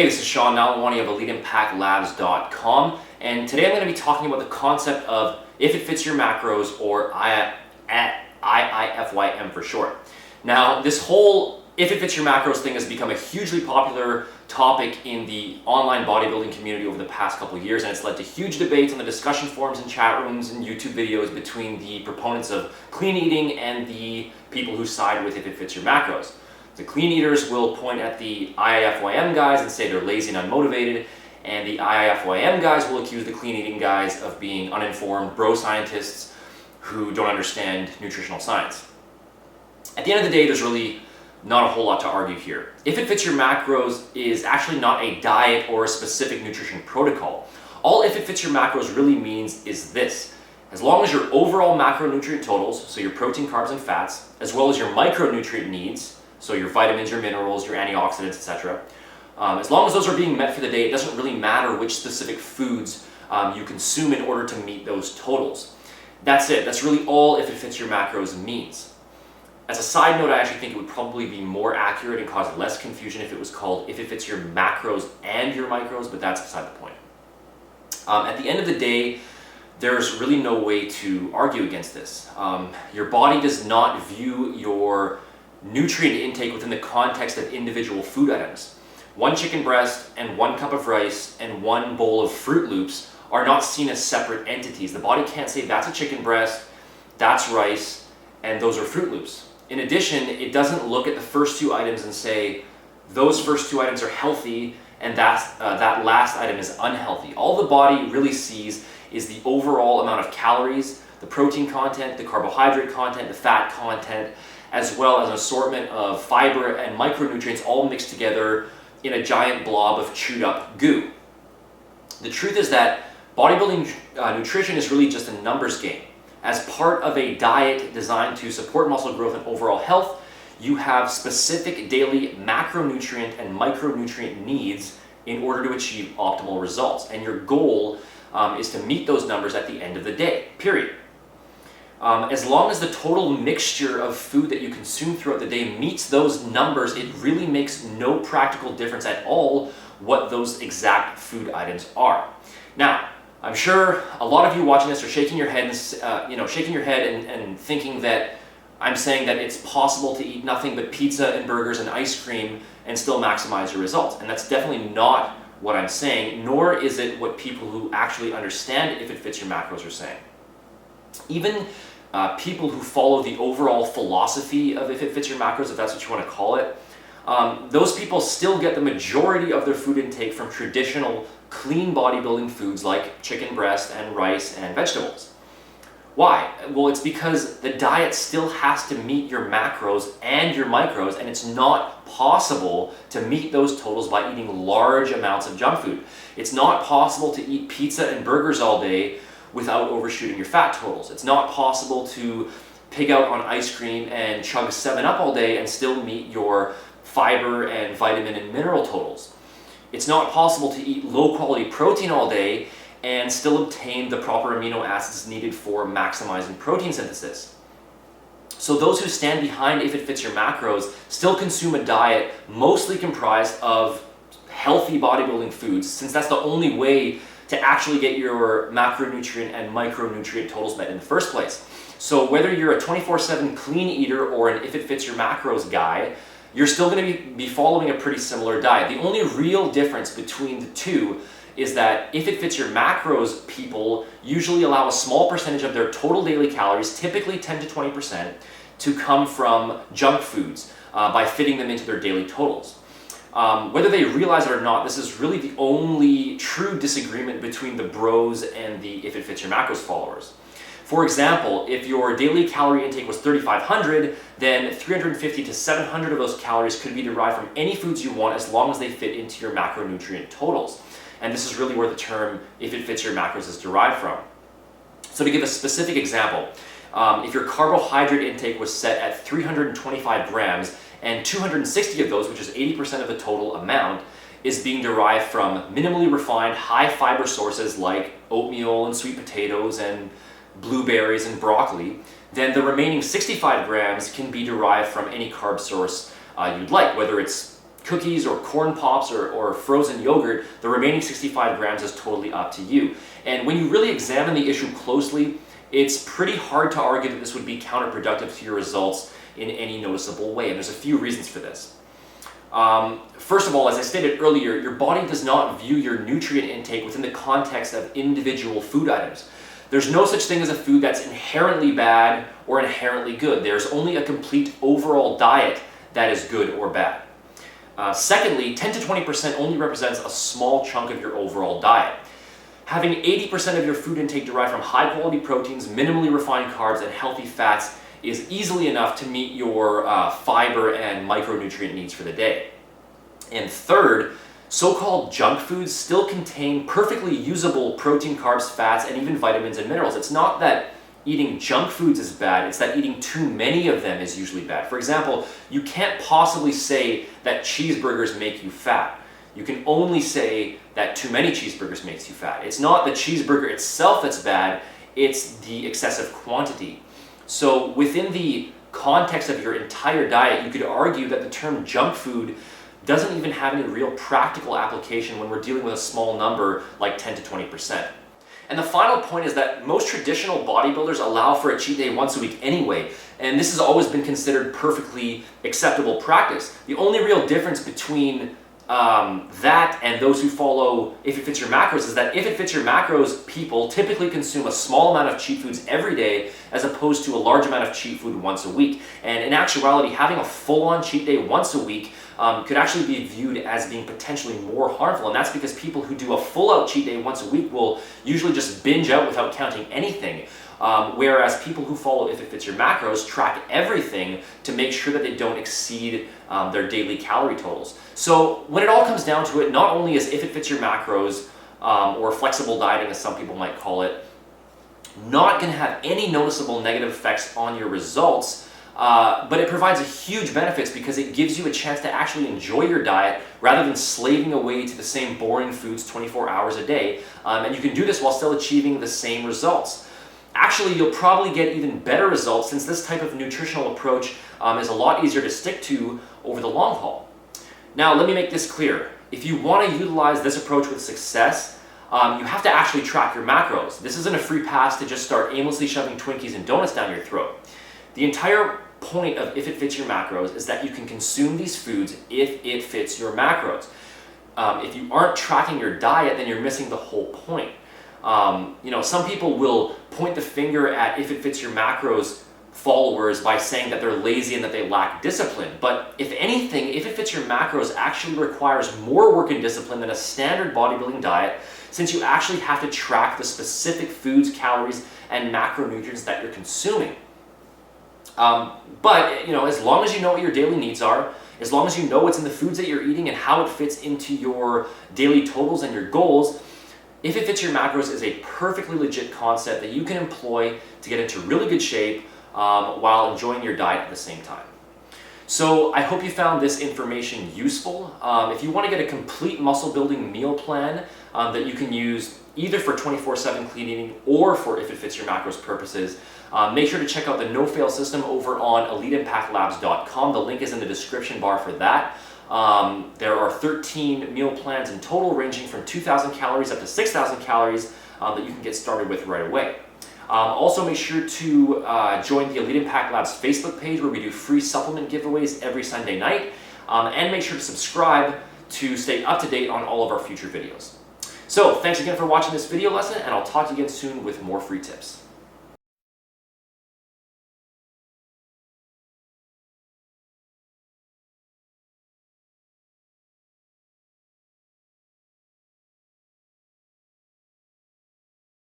Hey, this is Sean Nalawani of EliteImpactLabs.com, and today I'm going to be talking about the concept of if it fits your macros, or IIFYM for short. Now, this whole if it fits your macros thing has become a hugely popular topic in the online bodybuilding community over the past couple of years, and it's led to huge debates on the discussion forums and chat rooms and YouTube videos between the proponents of clean eating and the people who side with if it fits your macros. The clean eaters will point at the IIFYM guys and say they're lazy and unmotivated, and the IIFYM guys will accuse the clean eating guys of being uninformed bro scientists who don't understand nutritional science. At the end of the day, there's really not a whole lot to argue here. If it fits your macros is actually not a diet or a specific nutrition protocol. All if it fits your macros really means is this: as long as your overall macronutrient totals, so your protein, carbs, and fats, as well as your micronutrient needs, so your vitamins, your minerals, your antioxidants, etc. As long as those are being met for the day, it doesn't really matter which specific foods you consume in order to meet those totals. That's it. That's really all if it fits your macros means. As a side note, I actually think it would probably be more accurate and cause less confusion if it was called if it fits your macros and your micros, but that's beside the point. At the end of the day, there's really no way to argue against this. Your body does not view your nutrient intake within the context of individual food items. One chicken breast and one cup of rice and one bowl of Fruit Loops are not seen as separate entities. The body can't say that's a chicken breast, that's rice, and those are Fruit Loops. In addition, it doesn't look at the first two items and say those first two items are healthy and that last item is unhealthy. All the body really sees is the overall amount of calories, the protein content, the carbohydrate content, the fat content, as well as an assortment of fiber and micronutrients all mixed together in a giant blob of chewed up goo. The truth is that bodybuilding nutrition is really just a numbers game. As part of a diet designed to support muscle growth and overall health, you have specific daily macronutrient and micronutrient needs in order to achieve optimal results. And your goal is to meet those numbers at the end of the day, period. As long as the total mixture of food that you consume throughout the day meets those numbers, it really makes no practical difference at all what those exact food items are. Now, I'm sure a lot of you watching this are shaking your head and thinking that I'm saying that it's possible to eat nothing but pizza and burgers and ice cream and still maximize your results. And that's definitely not what I'm saying, nor is it what people who actually understand if it fits your macros are saying. Even people who follow the overall philosophy of if it fits your macros, if that's what you want to call it, those people still get the majority of their food intake from traditional clean bodybuilding foods like chicken breast and rice and vegetables. Why? Well, it's because the diet still has to meet your macros and your micros, and it's not possible to meet those totals by eating large amounts of junk food. It's not possible to eat pizza and burgers all day without overshooting your fat totals. It's not possible to pig out on ice cream and chug 7-Up all day and still meet your fiber and vitamin and mineral totals. It's not possible to eat low-quality protein all day and still obtain the proper amino acids needed for maximizing protein synthesis. So those who stand behind if it fits your macros still consume a diet mostly comprised of healthy bodybuilding foods, since that's the only way to actually get your macronutrient and micronutrient totals met in the first place. So whether you're a 24/7 clean eater or an if it fits your macros guy, you're still going to be following a pretty similar diet. The only real difference between the two is that if it fits your macros people usually allow a small percentage of their total daily calories, typically 10 to 20%, to come from junk foods by fitting them into their daily totals. Whether they realize it or not, this is really the only true disagreement between the bros and the if it fits your macros followers. For example, if your daily calorie intake was 3,500, then 350 to 700 of those calories could be derived from any foods you want as long as they fit into your macronutrient totals. And this is really where the term if it fits your macros is derived from. So to give a specific example, if your carbohydrate intake was set at 325 grams, and 260 of those, which is 80% of the total amount, is being derived from minimally refined, high fiber sources like oatmeal and sweet potatoes and blueberries and broccoli, then the remaining 65 grams can be derived from any carb source you'd like, whether it's cookies or corn pops or frozen yogurt, the remaining 65 grams is totally up to you. And when you really examine the issue closely, it's pretty hard to argue that this would be counterproductive to your results in any noticeable way. And there's a few reasons for this. First of all, as I stated earlier, your body does not view your nutrient intake within the context of individual food items. There's no such thing as a food that's inherently bad or inherently good. There's only a complete overall diet that is good or bad. Secondly, 10 to 20% only represents a small chunk of your overall diet. Having 80% of your food intake derived from high quality proteins, minimally refined carbs, and healthy fats is easily enough to meet your fiber and micronutrient needs for the day. And third, so-called junk foods still contain perfectly usable protein, carbs, fats, and even vitamins and minerals. It's not that eating junk foods is bad, it's that eating too many of them is usually bad. For example, you can't possibly say that cheeseburgers make you fat. You can only say that too many cheeseburgers makes you fat. It's not the cheeseburger itself that's bad, it's the excessive quantity. So within the context of your entire diet, you could argue that the term junk food doesn't even have any real practical application when we're dealing with a small number like 10 to 20%. And the final point is that most traditional bodybuilders allow for a cheat day once a week anyway, and this has always been considered perfectly acceptable practice. The only real difference between that and those who follow If It Fits Your Macros is that If It Fits Your Macros people typically consume a small amount of cheat foods every day as opposed to a large amount of cheat food once a week. And in actuality, having a full-on cheat day once a week could actually be viewed as being potentially more harmful. And that's because people who do a full-out cheat day once a week will usually just binge out without counting anything. Whereas people who follow If It Fits Your Macros track everything to make sure that they don't exceed their daily calorie totals. So when it all comes down to it, not only is If It Fits Your Macros, or flexible dieting as some people might call it, not going to have any noticeable negative effects on your results, but it provides a huge benefits because it gives you a chance to actually enjoy your diet rather than slaving away to the same boring foods 24 hours a day. And you can do this while still achieving the same results. Actually, you'll probably get even better results since this type of nutritional approach is a lot easier to stick to over the long haul. Now, let me make this clear. If you want to utilize this approach with success, you have to actually track your macros. This isn't a free pass to just start aimlessly shoving Twinkies and donuts down your throat. The entire point of If It Fits Your Macros is that you can consume these foods if it fits your macros. If you aren't tracking your diet, then you're missing the whole point. Some people will point the finger at If It Fits Your Macros followers by saying that they're lazy and that they lack discipline. But if anything, If It Fits Your Macros actually requires more work and discipline than a standard bodybuilding diet, since you actually have to track the specific foods, calories, and macronutrients that you're consuming. But as long as you know what your daily needs are, as long as you know what's in the foods that you're eating and how it fits into your daily totals and your goals, If It Fits Your Macros is a perfectly legit concept that you can employ to get into really good shape while enjoying your diet at the same time. So I hope you found this information useful. If you want to get a complete muscle building meal plan that you can use either for 24/7 clean eating or for If It Fits Your Macros purposes, make sure to check out the No Fail system over on EliteImpactLabs.com. The link is in the description bar for that. There are 13 meal plans in total ranging from 2,000 calories up to 6,000 calories that you can get started with right away. Also make sure to join the Elite Impact Labs Facebook page where we do free supplement giveaways every Sunday night. And make sure to subscribe to stay up to date on all of our future videos. So thanks again for watching this video lesson, and I'll talk to you again soon with more free tips.